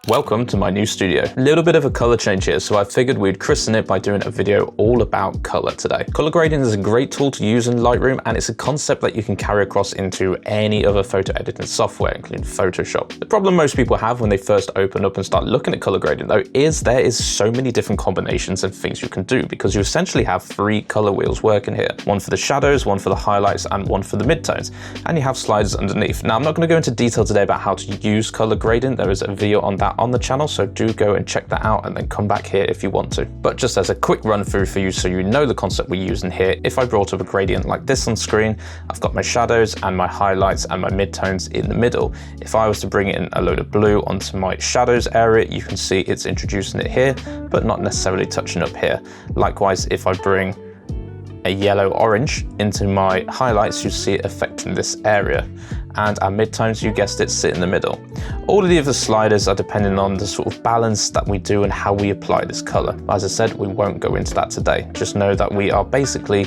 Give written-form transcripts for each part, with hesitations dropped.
Welcome to my new studio. A little bit of a color change here, so I figured we'd christen it by doing a video all about color today. Color grading is a great tool to use in Lightroom, and it's a concept that you can carry across into any other photo editing software, including Photoshop. The problem most people have when they first open up and start looking at color grading though, is there is so many different combinations and things you can do, because you essentially have 3 color wheels working here. One for the shadows, one for the highlights, and one for the midtones. And you have sliders underneath. Now, I'm not going to go into detail today about how to use color grading. There is a video on that on the channel, so do go and check that out and then come back here if you want to. But just as a quick run through for you so you know the concept we're using here, if I brought up a gradient like this on screen, I've got my shadows and my highlights and my midtones in the middle. If I was to bring in a load of blue onto my shadows area, you can see it's introducing it here, but not necessarily touching up here. Likewise, if I bring a yellow orange into my highlights, you see it affecting this area. And our midtones, you guessed it, sit in the middle. All of the other sliders are depending on the sort of balance that we do and how we apply this color. As I said, we won't go into that today. Just know that we are basically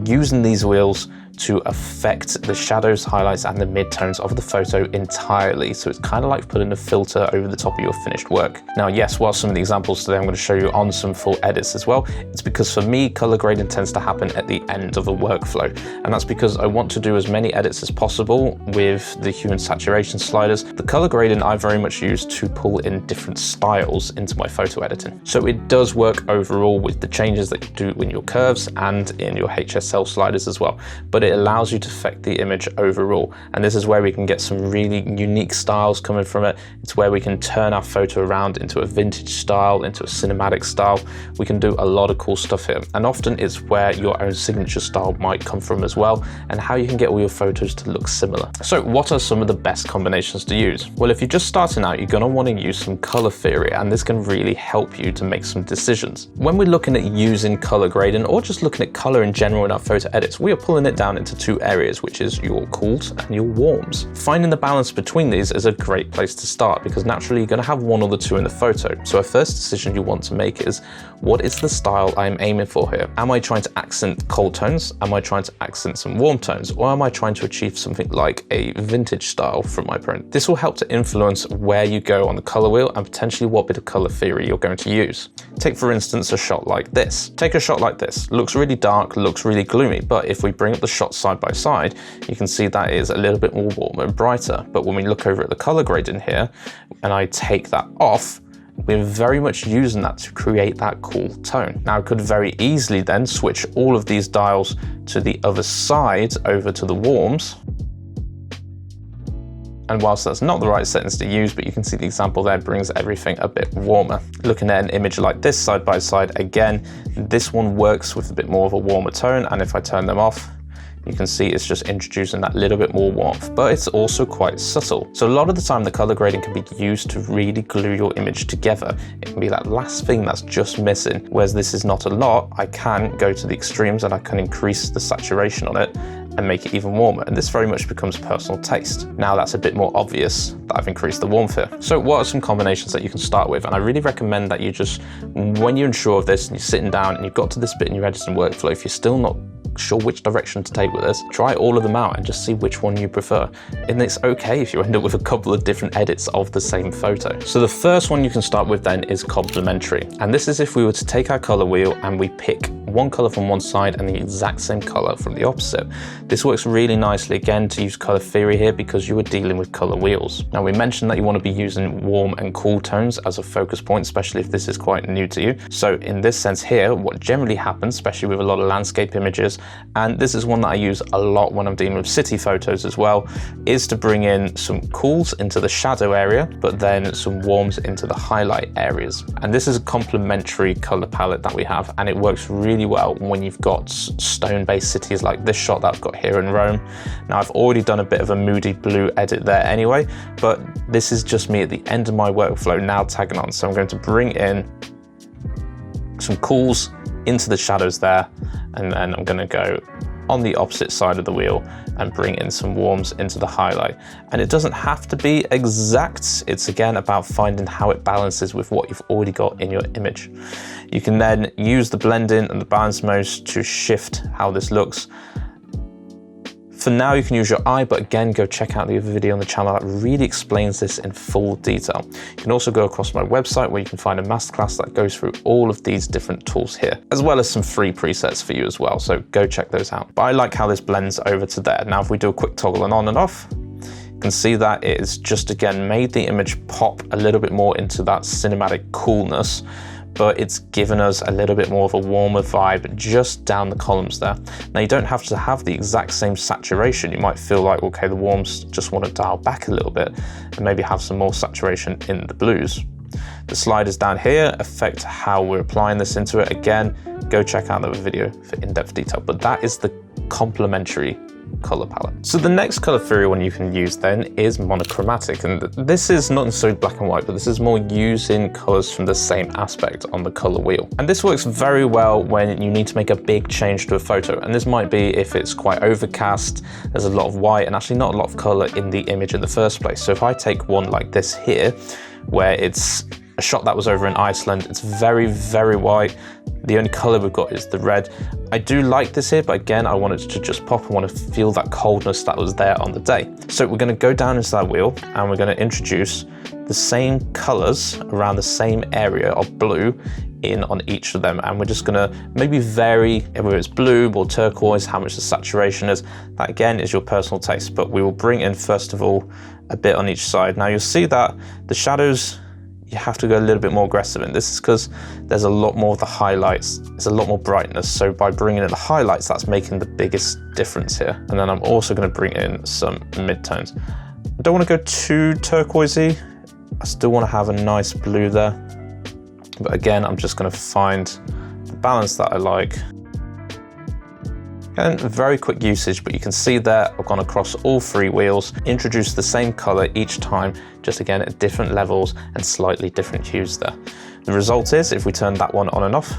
using these wheels to affect the shadows, highlights, and the midtones of the photo entirely. So it's kind of like putting a filter over the top of your finished work. Now, yes, while some of the examples today I'm going to show you on some full edits as well, it's because for me, color grading tends to happen at the end of a workflow. And that's because I want to do as many edits as possible with the hue and saturation sliders. The color grading I very much use to pull in different styles into my photo editing. So it does work overall with the changes that you do in your curves and in your HSL sliders as well. But it allows you to affect the image overall. And this is where we can get some really unique styles coming from it. It's where we can turn our photo around into a vintage style, into a cinematic style. We can do a lot of cool stuff here. And often it's where your own signature style might come from as well, and how you can get all your photos to look similar. So what are some of the best combinations to use? Well, if you're just starting out, you're going to want to use some color theory, and this can really help you to make some decisions. When we're looking at using color grading or just looking at color in general in our photo edits, we are pulling it down into 2 areas, which is your cools and your warms. Finding the balance between these is a great place to start, because naturally you're going to have one or the two in the photo. So a first decision you want to make is, what is the style I'm aiming for here? Am I trying to accent cold tones? Am I trying to accent some warm tones? Or am I trying to achieve something like a vintage style from my print? This will help to influence where you go on the color wheel and potentially what bit of color theory you're going to use. Take, for instance, a shot like this. Take a shot like this. Looks really dark, looks really gloomy, but if we bring up the shot side by side, you can see that is a little bit more warm and brighter. But when we look over at the color grading here, and I take that off, we're very much using that to create that cool tone. Now, I could very easily then switch all of these dials to the other side over to the warms. And whilst that's not the right settings to use, but you can see the example there brings everything a bit warmer. Looking at an image like this side by side, again, this one works with a bit more of a warmer tone. And if I turn them off, you can see it's just introducing that little bit more warmth, but it's also quite subtle. So a lot of the time the color grading can be used to really glue your image together. It can be that last thing that's just missing. Whereas this is not a lot, I can go to the extremes and I can increase the saturation on it and make it even warmer. And this very much becomes personal taste. Now that's a bit more obvious that I've increased the warmth here. So what are some combinations that you can start with? And I really recommend that you just, when you're unsure of this and you're sitting down and you've got to this bit in your editing workflow, if you're still not sure which direction to take with this, try all of them out and just see which one you prefer. And it's okay if you end up with a couple of different edits of the same photo. So the first one you can start with then is complementary. And this is if we were to take our color wheel and we pick one color from one side and the exact same color from the opposite. This works really nicely, again, to use color theory here, because you are dealing with color wheels. Now, we mentioned that you want to be using warm and cool tones as a focus point, especially if this is quite new to you. So in this sense here, what generally happens, especially with a lot of landscape images, and this is one that I use a lot when I'm dealing with city photos as well, is to bring in some cools into the shadow area, but then some warms into the highlight areas. And this is a complementary color palette that we have, and it works really well when you've got stone-based cities like this shot that I've got here in Rome. Now, I've already done a bit of a moody blue edit there anyway, but this is just me at the end of my workflow now tagging on. So I'm going to bring in some cools into the shadows there, and then I'm going to go on the opposite side of the wheel and bring in some warms into the highlight. And it doesn't have to be exact. It's again about finding how it balances with what you've already got in your image. You can then use the blending and the balance modes to shift how this looks. For now, you can use your eye, but again, go check out the other video on the channel that really explains this in full detail. You can also go across my website where you can find a masterclass that goes through all of these different tools here, as well as some free presets for you as well. So go check those out. But I like how this blends over to there. Now, if we do a quick toggle on and off, you can see that it is just again made the image pop a little bit more into that cinematic coolness, but it's given us a little bit more of a warmer vibe just down the columns there. Now, you don't have to have the exact same saturation. You might feel like, okay, the warms just want to dial back a little bit and maybe have some more saturation in the blues. The sliders down here affect how we're applying this into it. Again, go check out that video for in-depth detail, but that is the complementary color palette. So the next color theory one you can use then is monochromatic, and this is not necessarily black and white, but this is more using colors from the same aspect on the color wheel. And this works very well when you need to make a big change to a photo, and this might be if it's quite overcast, there's a lot of white and actually not a lot of color in the image in the first place. So if I take one like this here, where it's a shot that was over in Iceland, it's very, very white. The only color we've got is the red. I do like this here, but again, I want it to just pop. I want to feel that coldness that was there on the day. So we're going to go down into that wheel and we're going to introduce the same colors around the same area of blue in on each of them. And we're just going to maybe vary whether it's blue or turquoise, how much the saturation is. That again is your personal taste, but we will bring in first of all a bit on each side. Now you'll see that the shadows, you have to go a little bit more aggressive, and this is because there's a lot more of the highlights, there's a lot more brightness, so by bringing in the highlights, that's making the biggest difference here. And then I'm also going to bring in some midtones. I don't want to go too turquoisey, I still want to have a nice blue there, but again, I'm just going to find the balance that I like. And very quick usage, but you can see there I've gone across all three wheels, introduced the same color each time, just again at different levels and slightly different hues there. The result is, if we turn that one on and off,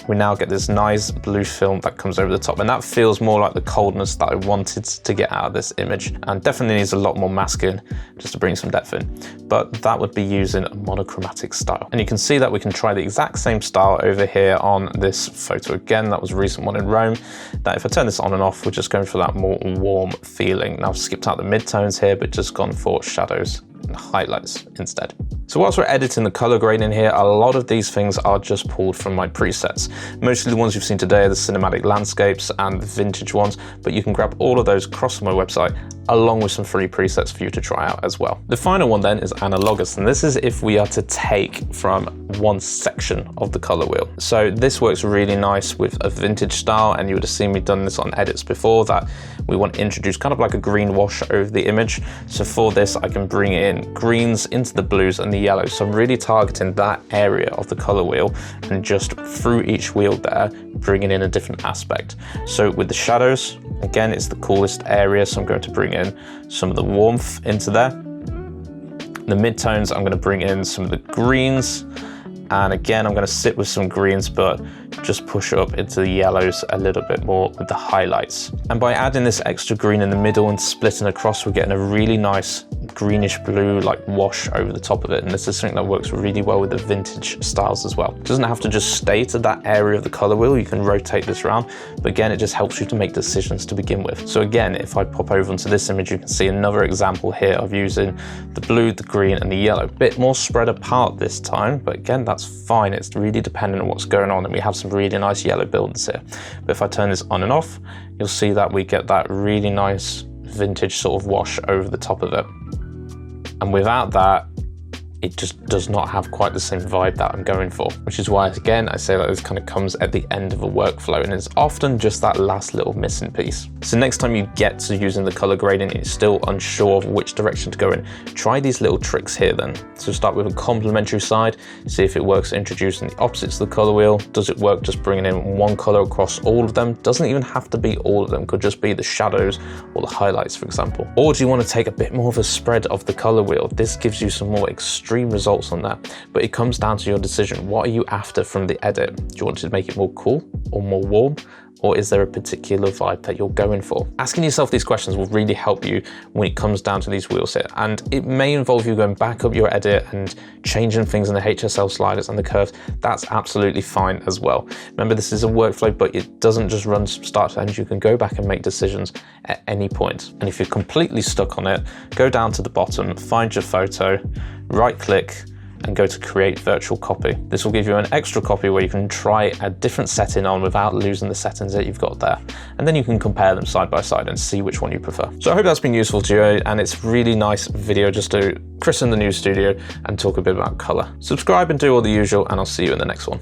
we now get this nice blue film that comes over the top, and that feels more like the coldness that I wanted to get out of this image, and definitely needs a lot more masking just to bring some depth in. But that would be using a monochromatic style. And you can see that we can try the exact same style over here on this photo. Again, that was a recent one in Rome, that if I turn this on and off, we're just going for that more warm feeling. Now I've skipped out the midtones here, but just gone for shadows and highlights instead. So whilst we're editing the color grading here, a lot of these things are just pulled from my presets. Mostly the ones you've seen today are the cinematic landscapes and the vintage ones, but you can grab all of those across my website along with some free presets for you to try out as well. The final one then is Analogous, and this is if we are to take from one section of the color wheel. So this works really nice with a vintage style, and you would have seen me done this on edits before, that we want to introduce kind of like a green wash over the image. So for this, I can bring in greens into the blues and the yellows. So I'm really targeting that area of the color wheel, and just through each wheel there, bringing in a different aspect. So with the shadows, again, it's the coolest area, so I'm going to bring in some of the warmth into there. The midtones, I'm going to bring in some of the greens, and again, I'm going to sit with some greens, but just push up into the yellows a little bit more with the highlights. And by adding this extra green in the middle and splitting across, we're getting a really nice greenish blue like wash over the top of it. And this is something that works really well with the vintage styles as well. It doesn't have to just stay to that area of the color wheel. You can rotate this around, but again, it just helps you to make decisions to begin with. So again, if I pop over onto this image, you can see another example here of using the blue, the green, and the yellow. Bit more spread apart this time, but again, that's fine. It's really dependent on what's going on, and we have some really nice yellow buildings here. But if I turn this on and off, you'll see that we get that really nice vintage sort of wash over the top of it. And without that, it just does not have quite the same vibe that I'm going for, which is why, again, I say that this kind of comes at the end of a workflow, and it's often just that last little missing piece. So next time you get to using the color grading and you're still unsure of which direction to go in, try these little tricks here then. So start with a complementary side, see if it works introducing the opposites of the color wheel. Does it work just bringing in one color across all of them? Doesn't even have to be all of them, could just be the shadows or the highlights, for example. Or do you want to take a bit more of a spread of the color wheel? This gives you some more extreme results on that, but it comes down to your decision. What are you after from the edit? Do you want to make it more cool or more warm? Or is there a particular vibe that you're going for? Asking yourself these questions will really help you when it comes down to these wheels here. And it may involve you going back up your edit and changing things in the HSL sliders and the curves. That's absolutely fine as well. Remember, this is a workflow, but it doesn't just run start to end. You can go back and make decisions at any point. And if you're completely stuck on it, go down to the bottom, find your photo, right click, and go to create virtual copy. This will give you an extra copy where you can try a different setting on without losing the settings that you've got there. And then you can compare them side by side and see which one you prefer. So I hope that's been useful to you, and it's a really nice video just to christen the new studio and talk a bit about color. Subscribe and do all the usual, and I'll see you in the next one.